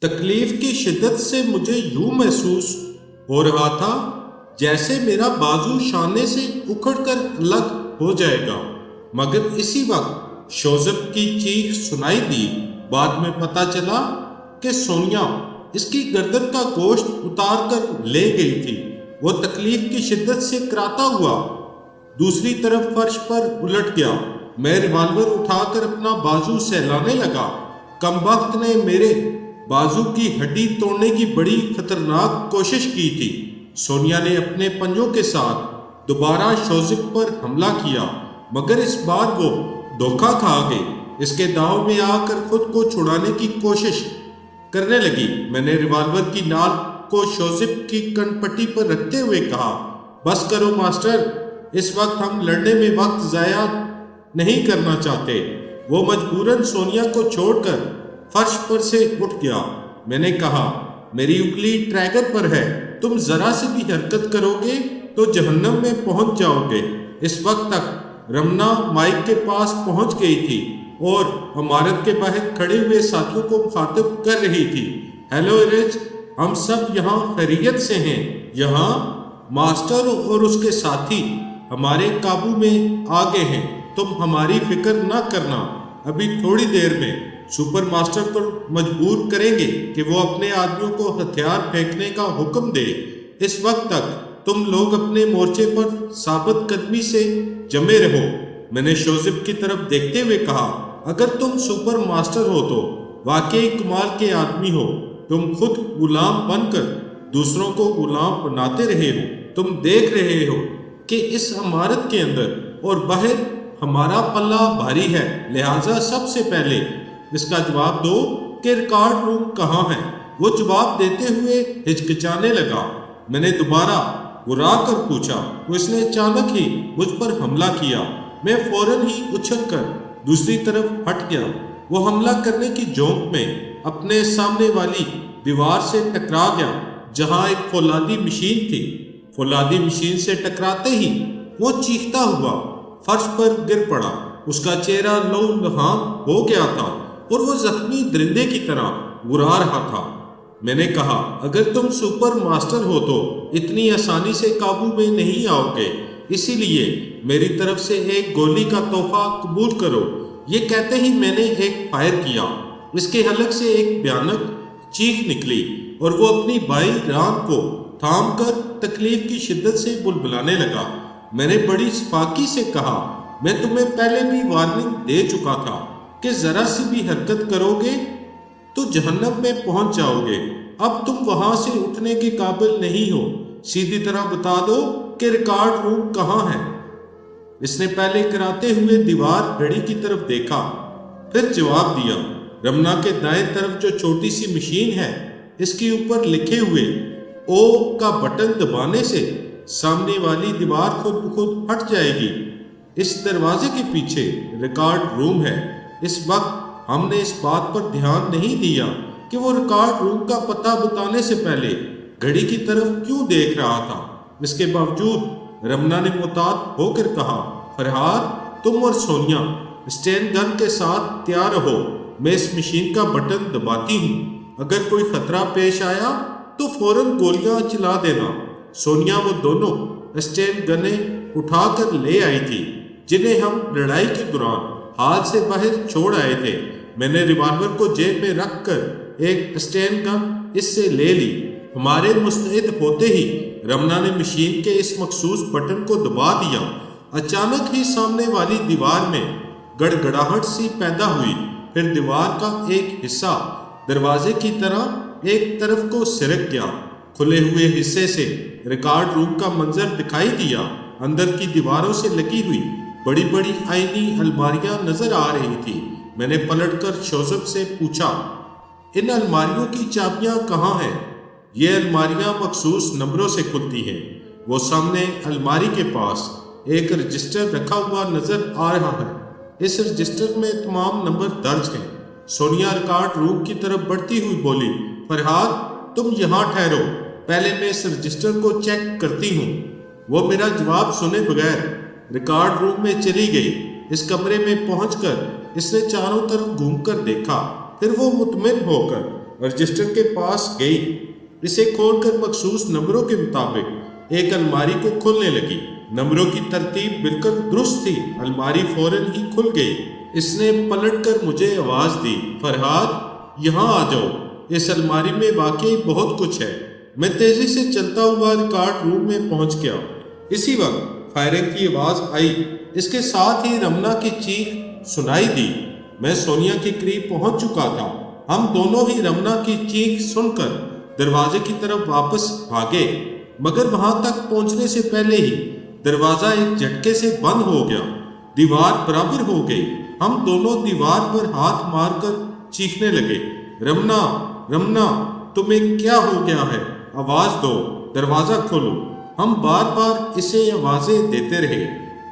تکلیف کی شدت سے مجھے یوں محسوس ہو رہا تھا جیسے میرا بازو شانے سے اکھڑ کر الگ ہو جائے گا، مگر اسی وقت شوزب کی چیخ سنائی دی۔ بعد میں پتہ چلا کہ سونیا اس کی گردن کا گوشت اتار کر لے گئی تھی۔ وہ تکلیف کی شدت سے کراتا ہوا دوسری طرف فرش پر الٹ گیا۔ میں ریوالور اٹھا کر اپنا بازو سہلانے لگا۔ کم وقت نے میرے بازو کی ہڈی توڑنے کی بڑی خطرناک کوشش کی تھی۔ سونیا نے اپنے پنجوں کے ساتھ دوبارہ شوزب پر حملہ کیا، مگر اس بار وہ دھوکہ کھا گئی۔ اس کے داؤ میں آ کر خود کو چھڑانے کی کوشش کرنے لگی۔ میں نے ریوالور کی نال کو شوزب کی کن پٹی پر رکھتے ہوئے کہا، بس کرو ماسٹر، اس وقت ہم لڑنے میں وقت ضائع نہیں کرنا چاہتے۔ وہ مجبوراً سونیا کو چھوڑ کر فرش پر سے اٹھ گیا۔ میں نے کہا، میری انگلی ٹریگر پر ہے، تم ذرا سے بھی حرکت کرو گے تو جہنم میں پہنچ جاؤ گے۔ اس وقت تک رمنا مائک کے پاس پہنچ گئی تھی اور عمارت کے باہر کھڑے ہوئے ساتھیوں کو مخاطب کر رہی تھی۔ ہیلو ایرج، ہم سب یہاں خیریت سے ہیں۔ یہاں ماسٹر اور اس کے ساتھی ہمارے قابو میں آ گئے ہیں، تم ہماری فکر نہ کرنا۔ ابھی تھوڑی دیر میں سپر ماسٹر کو مجبور کریں گے کہ وہ اپنے آدمیوں کو ہتھیار پھینکنے کا حکم دے۔ اس وقت تک تم لوگ اپنے مورچے پر ثابت قدمی سے جمے رہو۔ میں نے شوزب کی طرف دیکھتے ہوئے کہا، اگر تم سپر ماسٹر ہو تو واقعی کمال کے آدمی ہو۔ تم خود غلام بن کر دوسروں کو غلام بناتے رہے ہو۔ تم دیکھ رہے ہو کہ اس عمارت کے اندر اور باہر ہمارا پلہ بھاری ہے، لہٰذا سب سے پہلے اس کا جواب دو کہ ریکارڈ روم کہاں ہے۔ وہ جواب دیتے ہوئے ہچکچانے لگا۔ میں نے دوبارہ گھرا کر پوچھا تو اس نے اچانک ہی مجھ پر حملہ کیا۔ میں فوراً ہی اچھل کر دوسری طرف ہٹ گیا۔ وہ حملہ کرنے کی جونک میں اپنے سامنے والی دیوار سے ٹکرا گیا جہاں ایک فولادی مشین تھی۔ فولادی مشین سے ٹکراتے ہی وہ چیختا ہوا فرش پر گر پڑا۔ اس کا چہرہ لہو لہان ہو گیا تھا اور وہ زخمی درندے کی طرح گھرا رہا تھا۔ میں نے کہا، اگر تم سپر ماسٹر ہو تو اتنی آسانی سے قابو میں نہیں آؤ گے، اسی لیے میری طرف سے ایک گولی کا تحفہ قبول کرو۔ یہ کہتے ہی میں نے ایک فائر کیا۔ اس کے حلق سے ایک بھیانک چیخ نکلی اور وہ اپنی بائیں ران کو تھام کر تکلیف کی شدت سے بلبلانے لگا۔ میں نے بڑی فاقی سے کہا، میں تمہیں پہلے بھی وارننگ دے چکا تھا کہ ذرا سی بھی حرکت کرو گے تو جہنم میں پہنچ جاؤ گے۔ اب تم وہاں سے اٹھنے کے قابل نہیں ہو۔ سیدھی طرح بتا دو کہ ریکارڈ روم کہاں ہے۔ اس نے پہلے کراتے ہوئے دیوار گھڑی کی طرف دیکھا، پھر جواب دیا۔ رمنا کے دائیں طرف جو چھوٹی سی مشین ہے، اس کے اوپر لکھے ہوئے او کا بٹن دبانے سے سامنے والی دیوار خود بخود ہٹ جائے گی۔ اس دروازے کے پیچھے ریکارڈ روم ہے۔ اس وقت ہم نے اس بات پر دھیان نہیں دیا کہ وہ ریکارڈ روم کا پتہ بتانے سے پہلے گھڑی کی طرف کیوں دیکھ رہا تھا۔ اس کے باوجود رمنا نے محتاط ہو کر کہا، فرحاد، تم اور سونیا اسٹین گن کے ساتھ تیار رہو۔ میں اس مشین کا بٹن دباتی ہوں، اگر کوئی خطرہ پیش آیا تو فوراً گولیاں چلا دینا۔ سونیا وہ دونوں اسٹین گنیں اٹھا کر لے آئی تھی جنہیں ہم لڑائی کے دوران ہاتھ سے باہر چھوڑ آئے تھے۔ میں نے ریوالور کو جیب میں رکھ کر ایک اسٹین گن اس سے لے لی۔ ہمارے مستعد ہوتے ہی رمنا نے مشین کے اس مخصوص بٹن کو دبا دیا۔ اچانک ہی سامنے والی دیوار میں گڑگڑاہٹ سی پیدا ہوئی، پھر دیوار کا ایک حصہ دروازے کی طرح ایک طرف کو سرک گیا۔ کھلے ہوئے حصے سے ریکارڈ روم کا منظر دکھائی دیا۔ اندر کی دیواروں سے لگی ہوئی بڑی بڑی آئینی الماریاں نظر آ رہی تھی۔ میں نے پلٹ کر شوزب سے پوچھا، ان الماریوں کی چابیاں کہاں ہیں؟ یہ الماریاں مخصوص نمبروں سے کھلتی ہیں۔ وہ سامنے الماری کے پاس ایک رجسٹر رکھا ہوا نظر آ رہا ہے۔ اس رجسٹر میں تمام نمبر درج ہیں۔ سونیا ریکارڈ روم کی طرف بڑھتی ہوئی بولی، فرحاد، تم یہاں ٹھہرو، پہلے میں اس رجسٹر کو چیک کرتی ہوں۔ وہ میرا جواب سنے بغیر ریکارڈ روم میں چلی گئی۔ اس کمرے میں پہنچ کر اس نے چاروں طرف گھوم کر دیکھا، پھر وہ مطمئن ہو کر رجسٹر کے پاس گئی، اسے کھول کر مخصوص نمبروں کے مطابق ایک الماری کو کھولنے لگی۔ نمبروں کی ترتیب بالکل درست تھی، الماری فوراً ہی کھل گئی۔ اس نے پلٹ کر مجھے آواز دی، فرحاد یہاں آ جاؤ، اس الماری میں واقعی بہت کچھ ہے۔ میں تیزی سے چلتا ہوا ریکارڈ روم میں پہنچ گیا۔ اسی وقت فائرنگ کی آواز آئی، اس کے ساتھ ہی رمنا کی چیخ سنائی دی۔ میں سونیا کے قریب پہنچ چکا تھا۔ ہم دونوں ہی رمنا کی چیخ سن کر دروازے کی طرف واپس بھاگے، مگر وہاں تک پہنچنے سے پہلے ہی دروازہ ایک جھٹکے سے بند ہو گیا۔ دیوار برابر ہو گئی۔ ہم دونوں دیوار پر ہاتھ مار کر چیخنے لگے، رمنا، رمنا، تمہیں کیا ہو گیا ہے؟ آواز دو، دروازہ کھولو۔ ہم بار بار اسے آوازیں دیتے رہے،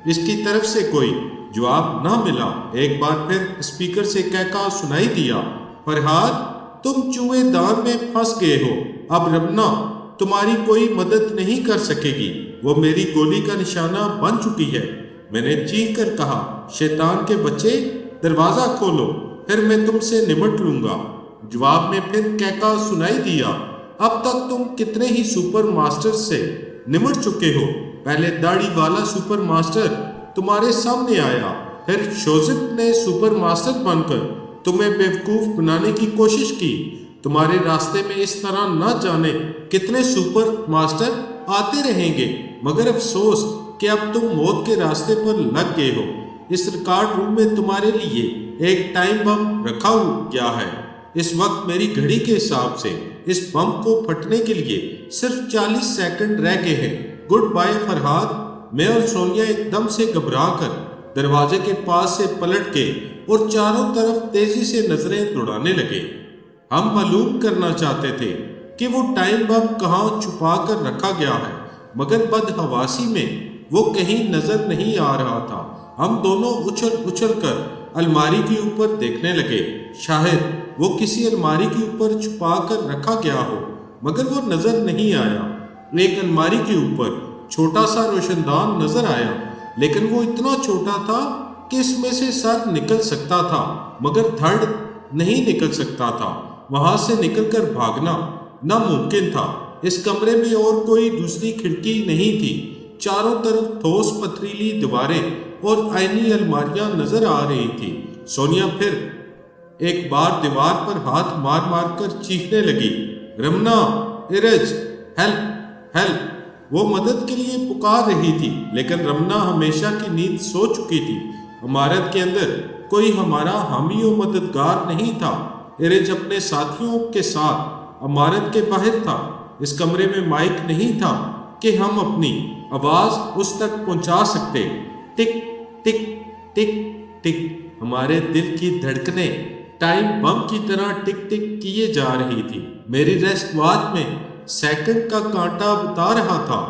اس کی طرف سے کوئی جواب نہ ملا۔ ایک بار پھر اسپیکر سے کہکا سنائی دیا، فرحاد تم چوہے دان میں پھنس گئے ہو، اب رمنا تمہاری کوئی مدد نہیں کر سکے گی، وہ میری گولی کا نشانہ بن چکی ہے۔ میں نے چیخ کر کہا، شیطان کے بچے، دروازہ کھولو، پھر میں تم سے نمٹ لوں گا۔ جواب میں پھر کہکا سنائی دیا، اب تک تم کتنے ہی سپر ماسٹر سے نمٹ چکے ہو؟ پہلے داڑھی والا سپر ماسٹر تمہارے سامنے آیا، پھر شوزب نے سپر ماسٹر بن کر تمہیں بیوقوف بنانے کی کوشش کی۔ تمہارے راستے میں اس طرح نہ جانے کتنے سپر ماسٹر آتے رہیں گے، مگر افسوس کہ اب تم موت کے راستے پر لگ گئے ہو۔ اس ریکارڈ روم میں تمہارے لیے ایک ٹائم بم رکھا گیا ہے۔ اس وقت میری گھڑی کے حساب سے اس بم کو پھٹنے کے لیے صرف 40 سیکنڈ رہ گئے ہیں۔ Good bye Farhad. میں اور سونیا ایک دم سے گھبرا کر دروازے کے پاس سے پلٹ گئے اور چاروں طرف تیزی سے نظریں دوڑانے لگے۔ ہم معلوم کرنا چاہتے تھے کہ وہ ٹائم بم کہاں چھپا کر رکھا گیا ہے، مگر بدحواسی میں وہ کہیں نظر نہیں آ رہا تھا۔ ہم دونوں اچھل اچھل کر الماری کے اوپر دیکھنے لگے، شاید وہ کسی الماری کے اوپر چھپا کر رکھا گیا ہو، مگر وہ نظر نہیں آیا۔ ایک الماری کے اوپر چھوٹا سا روشن دان نظر آیا، لیکن وہ اتنا چھوٹا تھا کہ اس میں سے سر نکل سکتا تھا، مگر دھڑ نہیں نکل سکتا تھا۔ وہاں سے نکل کر بھاگنا ناممکن تھا۔ اس کمرے میں اور کوئی دوسری کھڑکی نہیں تھی۔ چاروں طرف ٹھوس پتھریلی دیواریں اور آئینی الماریاں نظر آ رہی تھی۔ سونیا پھر ایک بار دیوار پر ہاتھ مار مار کر چیخنے لگی، رمنا، ارج، ہیلپ، ہیلپ۔ وہ مدد کے لیے پکار رہی تھی، لیکن رمنا ہمیشہ کی نیند سو چکی تھی۔ عمارت کے اندر کوئی ہمارا حامی و مددگار نہیں تھا۔ ارج اپنے ساتھیوں کے ساتھ عمارت کے باہر تھا۔ اس کمرے میں مائک نہیں تھا کہ ہم اپنی آواز اس تک پہنچا سکتے۔ ٹک ٹک ٹک ٹک، ہمارے دل کی دھڑکنیں ٹائم بم کی طرح ٹک ٹک کیے جا رہی تھی۔ میری ریسٹ واچ میں سیکنڈ کا کانٹا بتا رہا تھا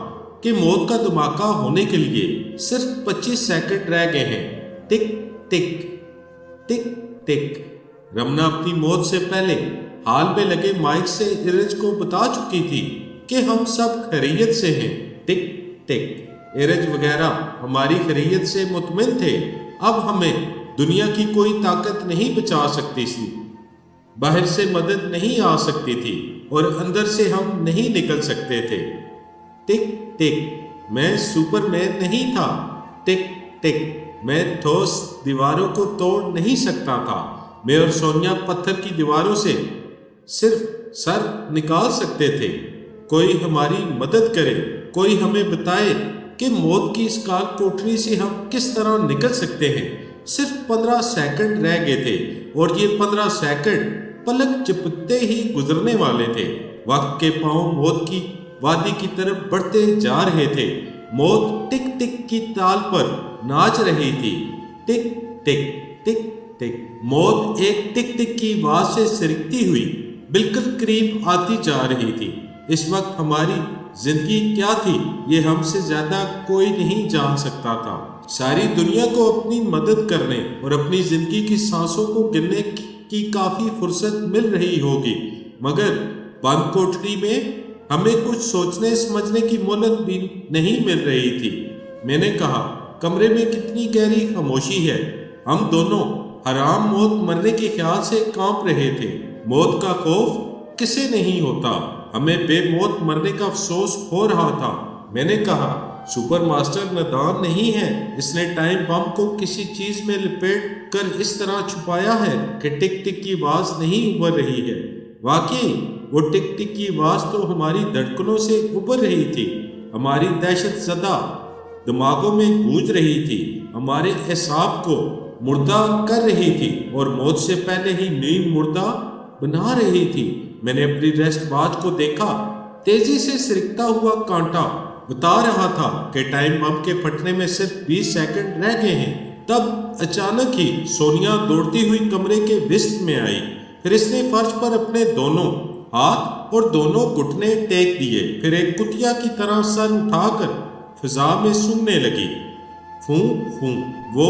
کہ موت کا دھماکہ ہونے کے لیے صرف 25 سیکنڈ رہ گئے ہیں۔ ٹک ٹک ٹک ٹک۔ رمنا اپنی موت سے پہلے حال میں لگے مائک سے ارج کو بتا چکی تھی کہ ہم سب خیریت سے ہیں۔ ٹک ٹک۔ ارج وغیرہ ہماری خیریت سے مطمئن تھے۔ اب ہمیں دنیا کی کوئی طاقت نہیں بچا سکتی تھی، باہر سے مدد نہیں آ سکتی تھی اور اندر سے ہم نہیں نکل سکتے تھے۔ ٹک ٹک۔ میں سپر مین نہیں تھا۔ ٹک ٹک۔ میں ٹھوس دیواروں کو توڑ نہیں سکتا تھا۔ میں اور سونیا پتھر کی دیواروں سے صرف سر نکال سکتے تھے۔ کوئی ہماری مدد کرے، کوئی ہمیں بتائے کہ موت کی اس کال کوٹری سے ہم کس طرح نکل سکتے ہیں۔ صرف 15 سیکنڈ رہ گئے تھے اور یہ 15 سیکنڈ پلک جھپکتے ہی گزرنے والے تھے۔ وقت کے پاؤں موت کی وادی کی طرف بڑھتے جا رہے تھے۔ موت ٹک ٹک کی تال پر ناچ رہی تھی۔ ٹک ٹک ٹک ٹک۔ موت ایک ٹک ٹک کی آواز سے سرکتی ہوئی بالکل قریب آتی جا رہی تھی۔ اس وقت ہماری زندگی کیا تھی یہ ہم سے زیادہ کوئی نہیں جان سکتا تھا۔ ساری دنیا کو اپنی مدد کرنے اور اپنی زندگی کی سانسوں کو گننے کی کافی فرصت مل رہی ہوگی، مگر بند کوٹری میں ہمیں کچھ سوچنے سمجھنے کی مہلت بھی نہیں مل رہی تھی۔ میں نے کہا، کمرے میں کتنی گہری خاموشی ہے۔ ہم دونوں حرام موت مرنے کے خیال سے کانپ رہے تھے۔ موت کا خوف کسے نہیں ہوتا؟ ہمیں بے موت مرنے کا افسوس ہو رہا تھا۔ میں نے کہا سپر ماسٹر نادان نہیں ہے، اس نے ٹائم بم کو کسی چیز میں لپیٹ کر اس طرح چھپایا ہے کہ ٹک ٹک کی آواز نہیں ابھر رہی ہے۔ واقعی وہ ٹک ٹک کی آواز تو ہماری دھڑکنوں سے ابھر رہی تھی، ہماری دہشت زدہ دماغوں میں گونج رہی تھی، ہمارے اعصاب کو مردہ کر رہی تھی اور موت سے پہلے ہی نیم مردہ بنا رہی تھی۔ میں نے اپنی ریسٹ واچ کو دیکھا، تیزی سے سرکتا ہوا کانٹا بتا رہا تھا کہ ٹائم بم کے پھٹنے میں صرف 20 سیکنڈ رہ گئے ہیں۔ تب اچانک ہی سونیا دوڑتی ہوئی کمرے کے وسط میں آئی، پھر اس نے فرش پر اپنے دونوں ہاتھ اور دونوں گھٹنے ٹیک دیے، پھر ایک کتیا کی طرح سر اٹھا کر فضا میں سونگنے لگی۔ فوں فوں، وہ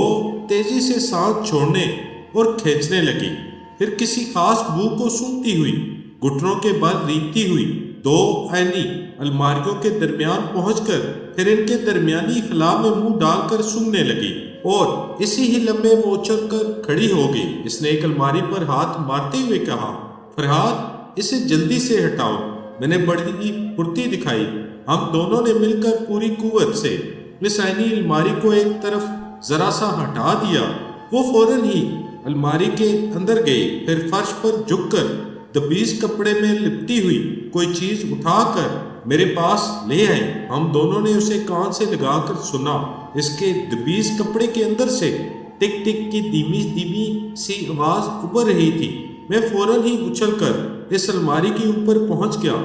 تیزی سے سانس چھوڑنے اور کھینچنے لگی، پھر کسی خاص بو کو سونگتی ہوئی گھٹنوں کے بل ریگھتی ہوئی 2 آئینی الماریوں کے درمیان پہنچ کر پھر ان کے درمیانی خلا میں منہ ڈال کر سونگنے لگی اور اسی ہی لمحے وہ اچھل کر کھڑی ہو گئی۔ اس نے ایک الماری پر ہاتھ مارتے ہوئے کہا، فرحاد اسے جلدی سے ہٹاؤ۔ میں نے بڑی پھرتی دکھائی۔ ہم دونوں نے مل کر پوری قوت سے اس آئینی الماری کو ایک طرف ذرا سا ہٹا دیا۔ وہ فوراً ہی الماری کے اندر گئی، پھر فرش پر جھک کر دبیز کپڑے میں لپٹی ہوئی کوئی چیز اٹھا کر میرے پاس لے آئی۔ ہم دونوں نے اسے کان سے لگا کر سنا۔ اس کے دبیز کپڑے کے اندر سے ٹک ٹک کی دھیمی دھیمی سی آواز ابھر رہی تھی۔ میں فوراً ہی اچھل کر اس الماری کے اوپر پہنچ گیا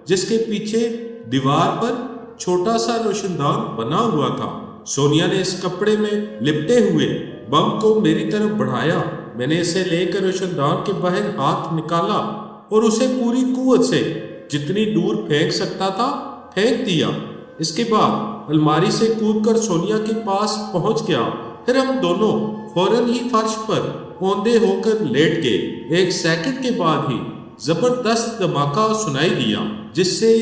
جس کے پیچھے دیوار پر چھوٹا سا روشن دان بنا ہوا تھا۔ سونیا نے اس کپڑے میں لپٹے ہوئے بم کو میری طرف بڑھایا۔ میں نے اسے لے کر روشن دان کے باہر ہاتھ نکالا اور اسے پوری قوت سے جتنی دور پھینک سکتا تھا پھینک دیا۔ اس کے بعد الماری سے کود کر سونیا کے پاس پہنچ گیا، پھر ہم دونوں فوراً ہی فرش پر اوندے ہو کر لیٹ گئے۔ 1 سیکنڈ کے بعد ہی زبردست دھماکہ سنائی دیا جس سے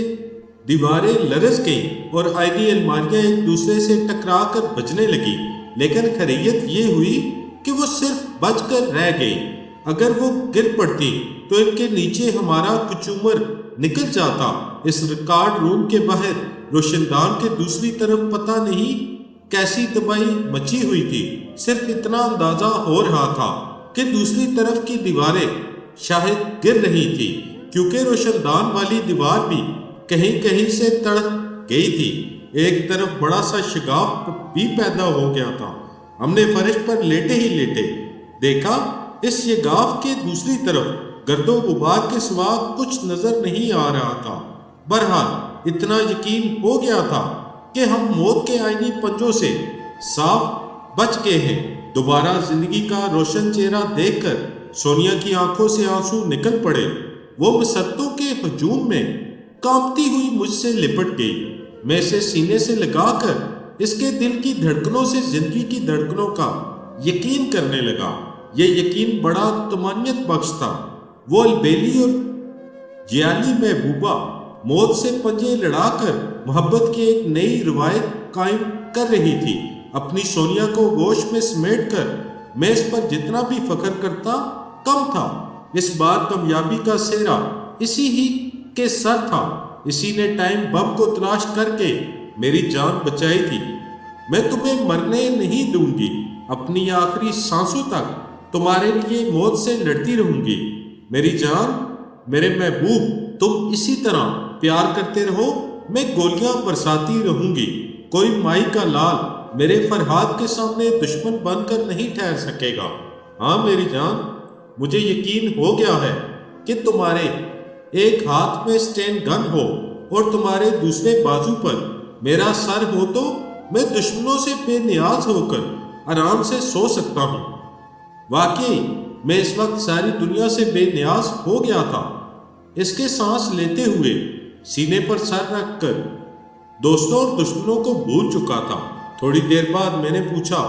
دیواریں لرز گئیں اور آئینی الماریاں ایک دوسرے سے ٹکرا کر بجنے لگی، لیکن خیریت یہ ہوئی کہ وہ صرف بچ کر رہ گئی۔ اگر وہ گر پڑتی تو ان کے نیچے ہمارا کچومر نکل جاتا۔ اس ریکارڈ روم کے باہر روشن دان کے دوسری طرف پتہ نہیں کیسی تباہی مچی ہوئی تھی۔ صرف اتنا اندازہ ہو رہا تھا کہ دوسری طرف کی دیواریں شاید گر رہی تھی، کیونکہ روشن دان والی دیوار بھی کہیں کہیں سے تڑک گئی تھی۔ ایک طرف بڑا سا شگاف بھی پیدا ہو گیا تھا۔ ہم نے فرش پر لیٹے ہی لیٹے دیکھا اس شگاف کے دوسری طرف گرد و غبار کے سوا کچھ نظر نہیں آ رہا تھا۔ بہرحال اتنا یقین ہو گیا تھا کہ ہم موت کے آئینی پنجوں سے صاف بچ گئے ہیں۔ دوبارہ زندگی کا روشن چہرہ دیکھ کر سونیا کی آنکھوں سے آنسو نکل پڑے۔ وہ مسرتوں کے ہجوم میں کانپتی ہوئی مجھ سے لپٹ گئی۔ میں اسے سینے سے لگا کر اس کے دل کی دھڑکنوں سے زندگی کی دھڑکنوں کا یقین کرنے لگا۔ یہ یقین بڑا طمانینت بخش تھا۔ وہ البیلی اور جیالی محبوبہ موت سے پنجے لڑا کر محبت کی ایک نئی روایت قائم کر رہی تھی۔ اپنی سونیا کو گوش میں سمیٹ کر میں اس پر جتنا بھی فخر کرتا کم تھا۔ اس بار کامیابی کا سہرا اسی ہی کے سر تھا۔ اسی نے ٹائم بم کو تلاش کر کے میری جان بچائی تھی۔ میں تمہیں مرنے نہیں دوں گی، اپنی آخری سانسوں تک تمہارے لیے موت سے لڑتی رہوں گی۔ میری جان، میرے محبوب، تم اسی طرح پیار کرتے رہو، میں گولیاں برساتی رہوں گی۔ کوئی مائی کا لال میرے فرحاد کے سامنے دشمن بن کر نہیں ٹھہر سکے گا۔ ہاں میری جان، مجھے یقین ہو گیا ہے کہ تمہارے ایک ہاتھ میں اسٹین گن ہو اور تمہارے دوسرے بازو پر میرا سر ہو تو میں دشمنوں سے بے نیاز ہو کر آرام سے سو سکتا ہوں۔ واقعی میں اس وقت ساری دنیا سے بے نیاز ہو گیا تھا۔ اس کے سانس لیتے ہوئے سینے پر سر رکھ کر دوستوں اور دشمنوں کو بھول چکا تھا۔ تھوڑی دیر بعد میں نے پوچھا،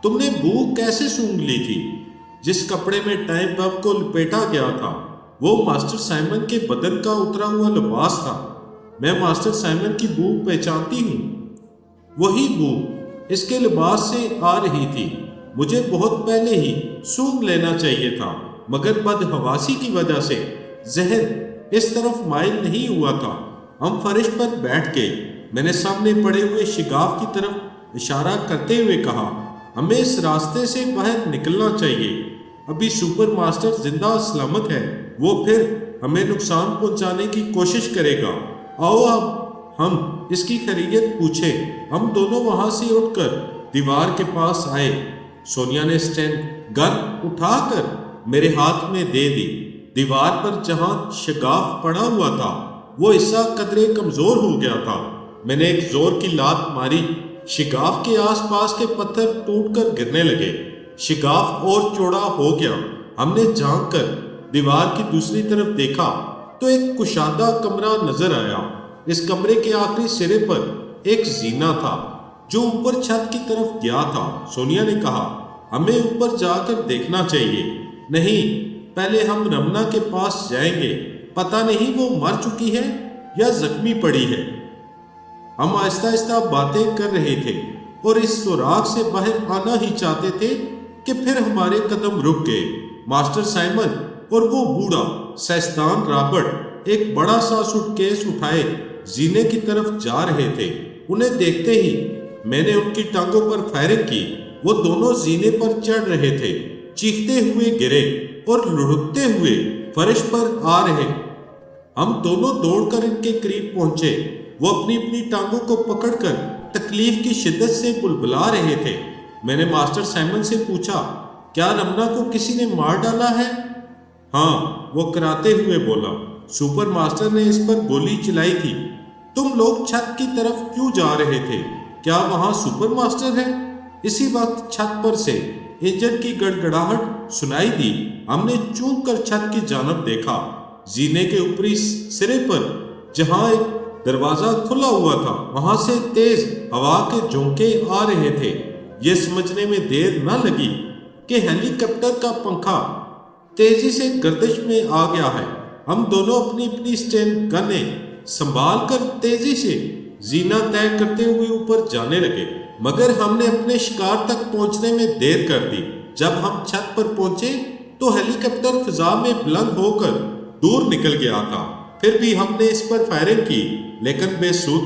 تم نے بو کیسے سونگھ لی تھی؟ جس کپڑے میں ٹائم بم کو لپیٹا گیا تھا وہ ماسٹر سائمن کے بدن کا اترا ہوا لباس تھا۔ میں ماسٹر سائمن کی بو پہچانتی ہوں۔ وہی بو اس کے لباس سے آ رہی تھی۔ مجھے بہت پہلے ہی سونگھ لینا چاہیے تھا۔ مگر بدحواسی کی وجہ سے ذہن اس طرف مائل نہیں ہوا تھا۔ ہم فرش پر بیٹھ گئے۔ میں نے سامنے پڑے ہوئے شگاف کی طرف اشارہ کرتے ہوئے کہا، ہمیں اس راستے سے باہر نکلنا چاہیے، ابھی سپر ماسٹر زندہ سلامت ہے، وہ پھر ہمیں نقصان پہنچانے کی کوشش کرے گا۔ آؤ اب ہم اس کی خیریت پوچھیں۔ ہم دونوں وہاں سے اٹھ کر دیوار کے پاس آئے۔ سونیا نے اسٹینڈ گن اٹھا کر میرے ہاتھ میں دے دی۔ دیوار پر جہاں شگاف پڑا ہوا تھا وہ حصہ قدرے کمزور ہو گیا تھا۔ میں نے ایک زور کی لات ماری، شگاف کے آس پاس کے پتھر ٹوٹ کر گرنے لگے، شگاف اور چوڑا ہو گیا۔ ہم نے جھانک کر دیوار کی دوسری طرف دیکھا تو ایک کشادہ کمرہ نظر آیا۔ اس کمرے کے آخری سرے پر ایک زینہ تھا جو اوپر چھت کی طرف گیا تھا۔ سونیا نے کہا، ہمیں اوپر جا کر دیکھنا چاہیے۔ نہیں، پہلے ہم رمنا کے پاس جائیں گے، پتہ نہیں وہ مر چکی ہے یا زخمی پڑی ہے۔ ہم آہستہ آہستہ باتیں کر رہے تھے اور اس سوراخ سے باہر آنا ہی چاہتے تھے کہ پھر ہمارے قدم رک گئے۔ ماسٹر سائمن اور وہ بوڑھا سائنسدان رابرٹ ایک بڑا سا سوٹ کیس اٹھائے زینے کی طرف جا رہے تھے۔ انہیں دیکھتے ہی میں نے ان کی ٹانگوں پر فائرنگ کی۔ وہ دونوں زینے پر چڑھ رہے تھے، چیختے ہوئے گرے اور لڑکتے ہوئے فرش پر آ رہے۔ ہم دونوں دوڑ کر ان کے قریب پہنچے۔ وہ اپنی اپنی ٹانگوں کو پکڑ کر تکلیف کی شدت سے بلبلا رہے تھے۔ میں نے ماسٹر سائمن سے پوچھا، کیا رمنا کو کسی نے مار ڈالا ہے؟ ہاں، وہ کراتے ہوئے بولا، سپر ماسٹر نے اس پر گولی چلائی تھی۔ تم لوگ چھت کی طرف کیوں جا رہے تھے؟ کیا وہاں سپر ماسٹر ہے؟ اسی وقت چھت پر سے انجن کی گڑگڑاہٹ سنائی دی۔ ہم نے چونک کر چھت کی جانب دیکھا۔ زینے کے اوپری سرے پر جہاں ایک دروازہ کھلا ہوا تھا وہاں سے تیز ہوا کے جھونکے آ رہے تھے۔ یہ سمجھنے میں دیر نہ لگی کہ ہیلی کاپٹر کا پنکھا تیزی سے گردش میں آ گیا ہے۔ ہم دونوں اپنی اپنی اسٹین گنیں سنبھال کر تیزی سے زینہ طے کرتے ہوئے اوپر جانے لگے، مگر ہم نے اپنے شکار تک پہنچنے میں دیر کر دی۔ جب ہم چھت پر پہنچے تو ہیلی کاپٹر فضا میں بلند ہو کر دور نکل گیا تھا۔ پھر بھی ہم نے اس پر فائرنگ کی لیکن بے سود،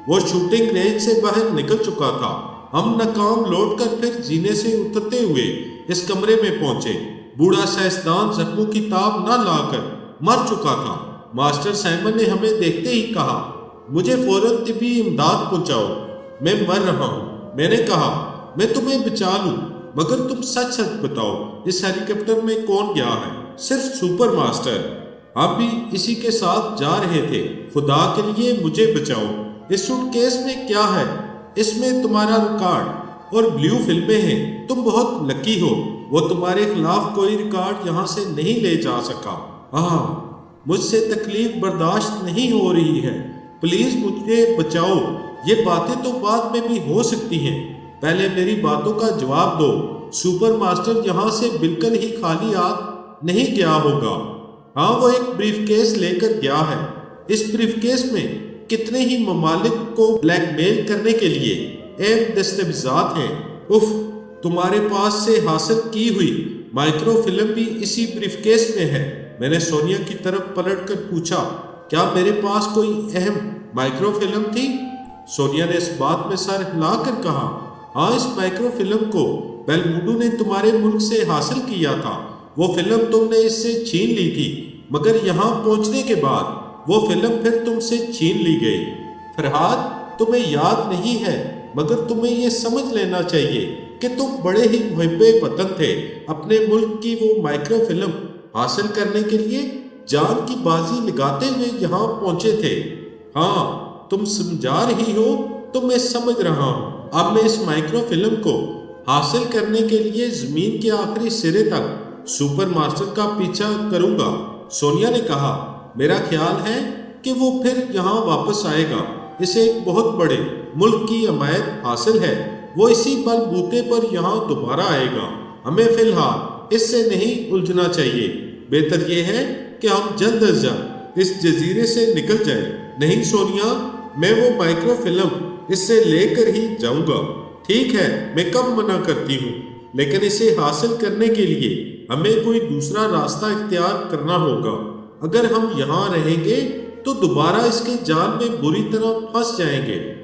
وہ شوٹنگ رینج سے باہر نکل چکا تھا۔ ہم ناکام لوٹ کر پھر زینے سے اترتے ہوئے اس کمرے میں پہنچے۔ بوڑھا سائنسدان زخموں کی تاب نہ لا کر مر چکا تھا۔ ماسٹر سائمن نے ہمیں دیکھتے ہی کہا، مجھے فوراً طبی امداد پہنچاؤ، میں مر رہا ہوں۔ میں نے کہا، میں تمہیں بچا لوں، مگر تم سچ سچ بتاؤ، اس ہیلی کاپٹر میں کون گیا ہے؟ صرف سپر ماسٹر۔ ہم بھی اسی کے ساتھ جا رہے تھے، خدا کے لیے مجھے بچاؤ۔ اس سوٹ کیس میں کیا ہے؟ اس میں تمہارا ریکارڈ اور بلیو فلمیں ہیں، تم بہت لکی ہو، وہ تمہارے خلاف کوئی ریکارڈ یہاں سے نہیں لے جا سکا۔ مجھ سے تکلیف برداشت نہیں ہو رہی ہے، پلیز مجھے بچاؤ۔ یہ باتیں تو بعد میں بھی ہو سکتی ہیں، پہلے میری باتوں کا جواب دو۔ سپر ماسٹر یہاں سے بالکل ہی خالی ہاتھ نہیں گیا ہوگا۔ ہاں، وہ ایک بریف کیس لے کر گیا ہے۔ اس بریف کیس میں کتنے ہی ممالک کو بلیک میل کرنے کے لیے اہم دستاویزات ہیں۔ تمہارے پاس سے حاصل کی ہوئی مائکرو فلم بھی اسی بریف کیس میں ہے۔ میں نے سونیا کی طرف پلٹ کر پوچھا، کیا میرے پاس کوئی اہم مائکرو فلم تھی؟ سونیا نے اس بات میں سر ہلا کر کہا، ہاں، اس مائکرو فلم کو بیلموڈو نے تمہارے ملک سے حاصل کیا تھا۔ وہ فلم تم نے اس سے چھین لی تھی، مگر یہاں پہنچنے کے بعد وہ فلم پھر تم سے چھین لی گئی۔ فرحاد، تمہیں یاد نہیں ہے، مگر تمہیں یہ سمجھ لینا چاہیے کہ تم بڑے ہی محب وطن تھے۔ اپنے ملک کی وہ مائکرو فلم حاصل کرنے کے لیے جان کی بازی لگاتے ہوئے یہاں پہنچے تھے۔ ہاں، تم سمجھا رہی ہو تو میں سمجھ رہا ہوں۔ اب میں اس مائکرو فلم کو حاصل کرنے کے لیے زمین کے آخری سرے تک سپر ماسٹر کا پیچھا کروں گا۔ سونیا نے کہا، میرا خیال ہے کہ وہ پھر یہاں واپس آئے گا، اسے ایک بہت بڑے ملک کی حمایت حاصل ہے، وہ اسی بل بوتے پر یہاں دوبارہ آئے گا۔ ہمیں فی الحال اس سے نہیں الجھنا چاہیے، بہتر یہ ہے کہ ہم جلد از جلد اس جزیرے سے نکل جائیں۔ نہیں سونیا، میں وہ مائکرو فلم اس سے لے کر ہی جاؤں گا۔ ٹھیک ہے، میں کب منع کرتی ہوں، لیکن اسے حاصل کرنے کے لیے ہمیں کوئی دوسرا راستہ اختیار کرنا ہوگا۔ اگر ہم یہاں رہیں گے تو دوبارہ اس کے جال میں بری طرح پھنس جائیں گے۔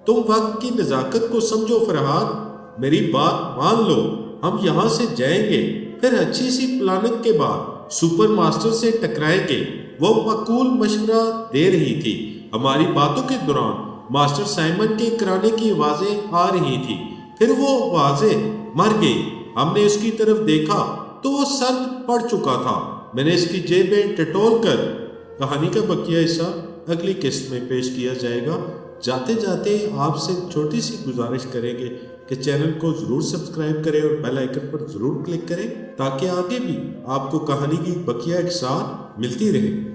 تم وقت کی نزاکت کو سمجھو فرحات، میری بات مان لو۔ ہم یہاں سے جائیں گے، پھر اچھی سی پلاننگ کے بعد سپر ماسٹر سے ٹکرائیں گے۔ وہ معقول مشورہ دے رہی تھی۔ ہماری باتوں کے دوران ماسٹر سائمن کے کرانے کی آوازیں آ رہی تھی، پھر وہ آوازیں مر گئی۔ ہم نے اس کی طرف دیکھا تو وہ سرد پڑ چکا تھا۔ میں نے اس کی جیبیں ٹٹول کر کہانی کا بقیہ حصہ اگلی قسط میں پیش کیا جائے گا۔ جاتے جاتے آپ سے چھوٹی سی گزارش کریں گے کہ چینل کو ضرور سبسکرائب کریں اور بیل آئیکن پر ضرور کلک کریں تاکہ آگے بھی آپ کو کہانی کی بقیہ اقساط ملتی رہے۔